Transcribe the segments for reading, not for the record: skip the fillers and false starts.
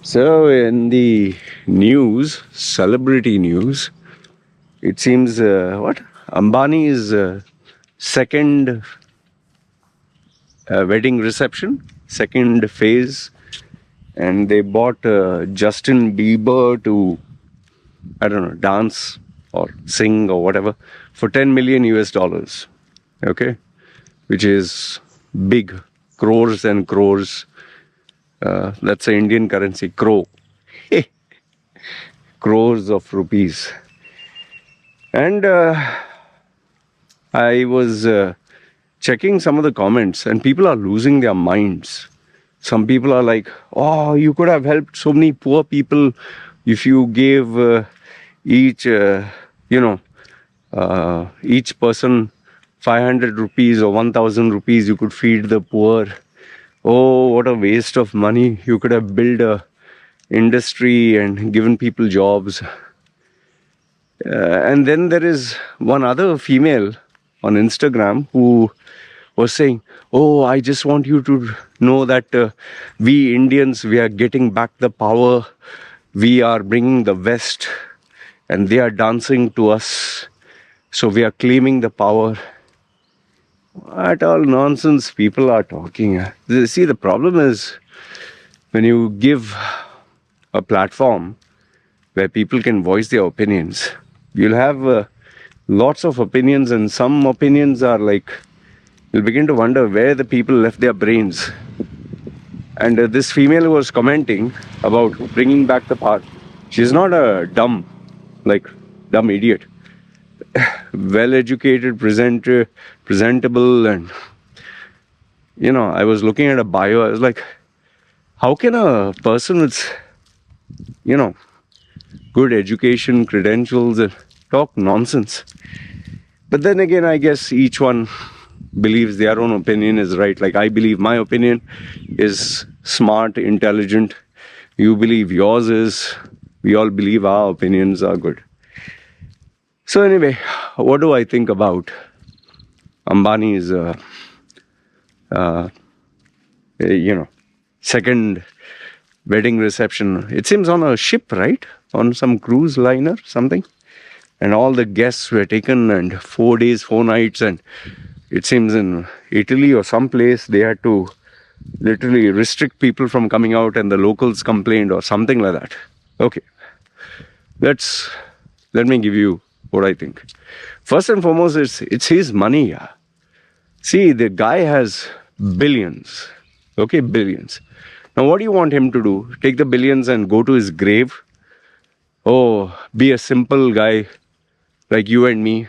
So, in the news, celebrity news, it seems what Ambani's second wedding reception, second phase, and they bought Justin Bieber to, I don't know, dance or sing or whatever for 10 million US dollars. Okay, which is big, crores and crores. That's the Indian currency, crore. Crores of rupees. And I was checking some of the comments, and people are losing their minds. Some people are like, oh, you could have helped so many poor people if you gave each, each person 500 rupees or 1000 rupees, you could feed the poor. Oh, what a waste of money. You could have built a industry and given people jobs. And then there is one other female on Instagram who was saying, oh, I just want you to know that we Indians, we are getting back the power. We are bringing the West and they are dancing to us. So we are claiming the power. What all nonsense people are talking. See, the problem is when you give a platform where people can voice their opinions, you'll have lots of opinions, and some opinions are like, you'll begin to wonder where the people left their brains. And this female was commenting about bringing back the power. She's not a dumb idiot. Well-educated, presentable, and I was looking at a bio. I was like, how can a person with good education, credentials, talk nonsense? But then again, I guess each one believes their own opinion is right. Like, I believe my opinion is smart, intelligent. You believe yours is. We all believe our opinions are good. So anyway, what do I think about Ambani's, second wedding reception? It seems on a ship, right? On some cruise liner, something. And all the guests were taken, and 4 days, 4 nights, and it seems in Italy or someplace they had to literally restrict people from coming out, and the locals complained or something like that. Okay, let me give you what I think. First and foremost, it's his money. Yeah. See, the guy has billions. Okay, billions. Now, what do you want him to do? Take the billions and go to his grave? Oh, be a simple guy like you and me.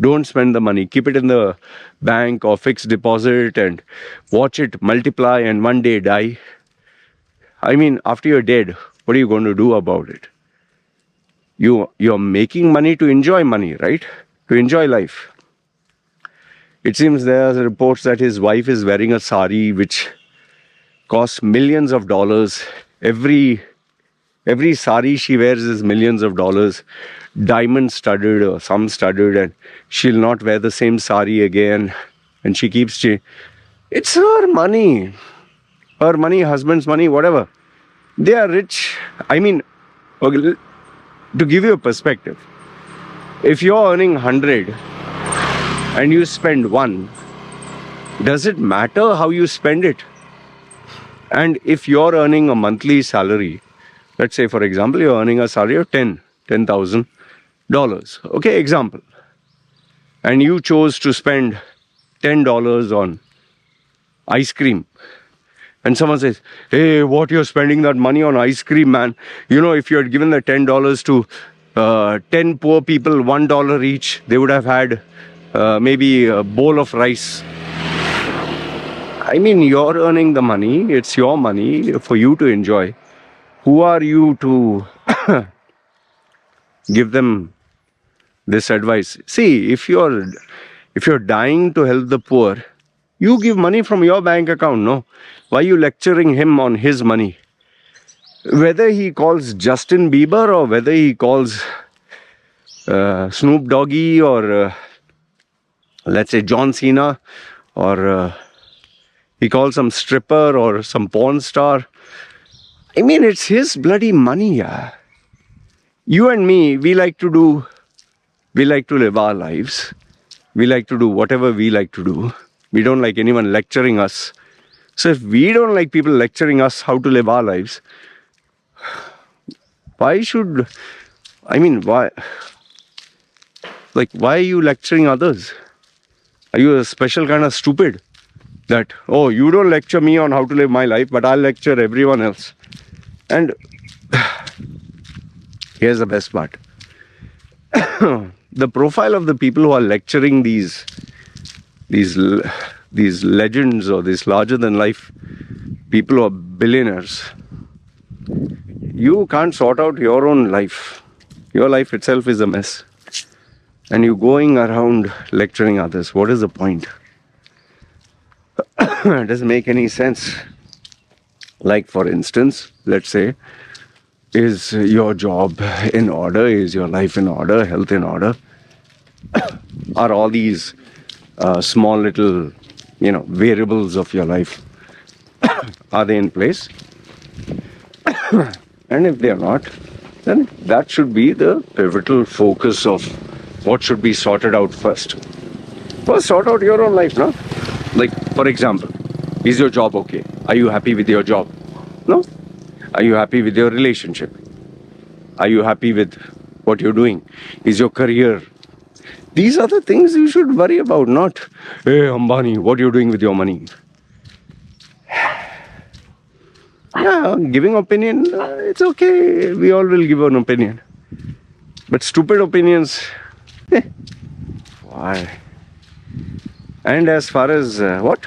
Don't spend the money. Keep it in the bank or fixed deposit and watch it multiply and one day die. I mean, after you're dead, what are you going to do about it? You're making money to enjoy money, right? To enjoy life. It seems there are reports that his wife is wearing a sari which costs millions of dollars. Every sari she wears is millions of dollars. Diamond studded or some studded, and she'll not wear the same sari again. And she keeps it's her money. Her money, husband's money, whatever. They are rich. I mean, okay, to give you a perspective, if you're earning 100 and you spend 1, does it matter how you spend it? And if you're earning a monthly salary, let's say, for example, you're earning a salary of $10,000. Okay, example. And you chose to spend $10 on ice cream. And someone says, hey, what you're spending that money on ice cream, man? If you had given the $10 to 10 poor people, $1 each, they would have had maybe a bowl of rice. I mean, you're earning the money. It's your money for you to enjoy. Who are you to give them this advice? See, if you're dying to help the poor, you give money from your bank account, no? Why are you lecturing him on his money? Whether he calls Justin Bieber or whether he calls Snoop Doggy or let's say John Cena, or he calls some stripper or some porn star, I mean, it's his bloody money, yeah. You and me, we like to live our lives. We like to do whatever we like to do. We don't like anyone lecturing us. So if we don't like people lecturing us how to live our lives, why are you lecturing others? Are you a special kind of stupid? That, oh, you don't lecture me on how to live my life, but I'll lecture everyone else. And here's the best part. The profile of the people who are lecturing these legends or these larger than life people who are billionaires, you can't sort out your own life. Your life itself is a mess. And you going around lecturing others. What is the point? It doesn't make any sense. Like, for instance, let's say, is your job in order? Is your life in order? Health in order? Are all these small little, variables of your life, are they in place? And if they are not, then that should be the pivotal focus of what should be sorted out first. First, sort out your own life, no? Like, for example, is your job okay? Are you happy with your job? No? Are you happy with your relationship? Are you happy with what you're doing? Is your career? These are the things you should worry about, not, hey, Ambani, what are you doing with your money? Yeah, giving opinion, it's okay. We all will give an opinion. But stupid opinions, why? And as far as what?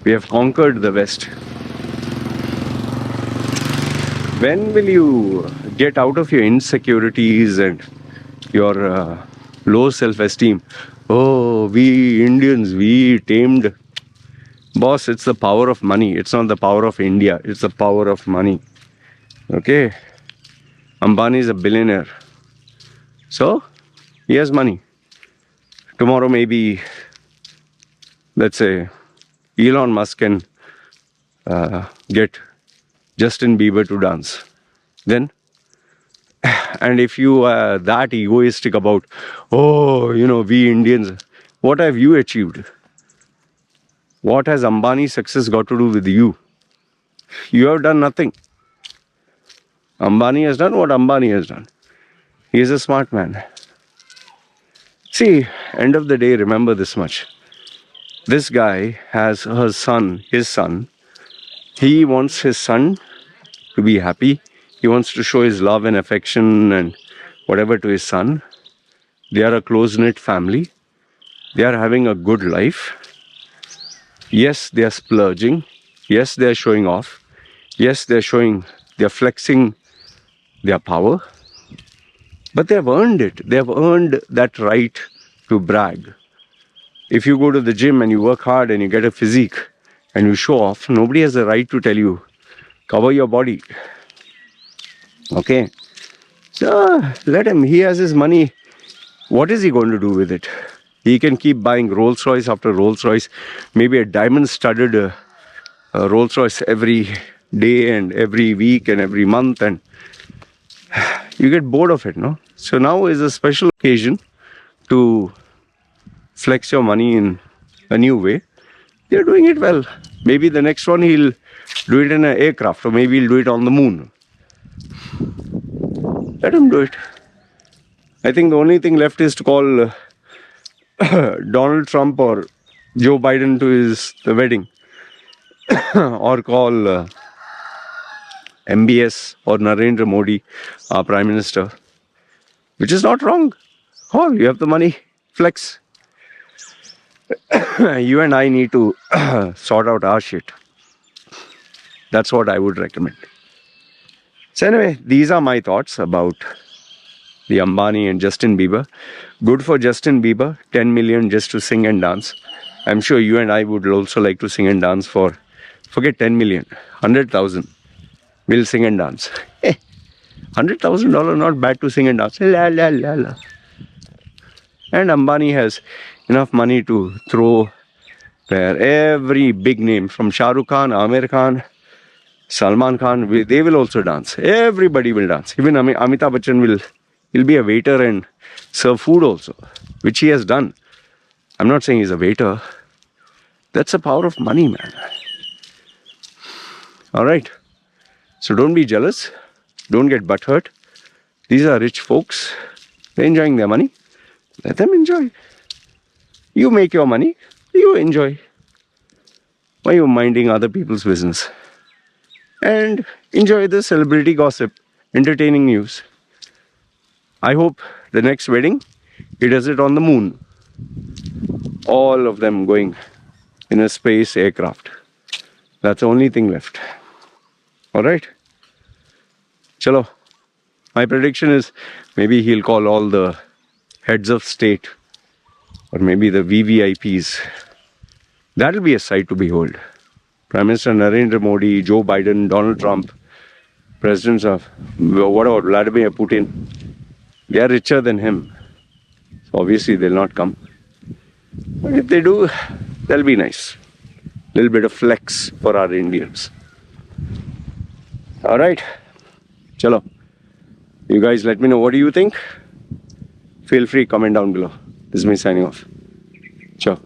We have conquered the West. When will you get out of your insecurities and your low self-esteem? Oh, we Indians, we tamed. Boss, it's the power of money. It's not the power of India. It's the power of money. Okay? Ambani is a billionaire. So, he has money. Tomorrow maybe, let's say, Elon Musk can get Justin Bieber to dance. Then, and if you are that egoistic about, oh, we Indians, what have you achieved? What has Ambani's success got to do with you? You have done nothing. Ambani has done what Ambani has done. He is a smart man. See, end of the day, remember this much. This guy has his son. He wants his son to be happy. He wants to show his love and affection and whatever to his son. They are a close-knit family. They are having a good life. Yes, they are splurging. Yes, they are showing off. Yes, they are flexing their power. But they have earned it. They have earned that right to brag. If you go to the gym and you work hard and you get a physique and you show off, nobody has the right to tell you, cover your body. Okay? So, let him. He has his money. What is he going to do with it? He can keep buying Rolls Royce after Rolls Royce, maybe a diamond-studded Rolls Royce every day and every week and every month, and you get bored of it, no? So now is a special occasion to flex your money in a new way. They're doing it well. Maybe the next one he'll do it in an aircraft, or maybe he'll do it on the moon. Let him do it. I think the only thing left is to call Donald Trump or Joe Biden to the wedding, or call MBS or Narendra Modi, our Prime Minister, which is not wrong. Call, you have the money, flex. You and I need to sort out our shit. That's what I would recommend. So anyway, these are my thoughts about the Ambani and Justin Bieber. Good for Justin Bieber, 10 million just to sing and dance. I'm sure you and I would also like to sing and dance for, forget 10 million, 100,000. We'll sing and dance. $100,000 not bad to sing and dance. La la la la. And Ambani has enough money to throw where every big name from Shah Rukh Khan, Amir Khan, Salman Khan, they will also dance. Everybody will dance. Even Amitabh Bachchan he'll be a waiter and serve food also, which he has done. I'm not saying he's a waiter. That's the power of money, man. All right. So don't be jealous. Don't get butthurt. These are rich folks. They're enjoying their money. Let them enjoy. You make your money. You enjoy. Why are you minding other people's business? And enjoy the celebrity gossip, entertaining news. I hope the next wedding, he does it on the moon. All of them going in a space aircraft. That's the only thing left. All right. Chalo. My prediction is maybe he'll call all the heads of state or maybe the VVIPs. That'll be a sight to behold. Prime Minister Narendra Modi, Joe Biden, Donald Trump, presidents of, what about Vladimir Putin? They are richer than him. So obviously they'll not come. But if they do, that'll be nice. Little bit of flex for our Indians. All right. Chalo. You guys let me know what do you think. Feel free, comment down below. This is me signing off. Ciao.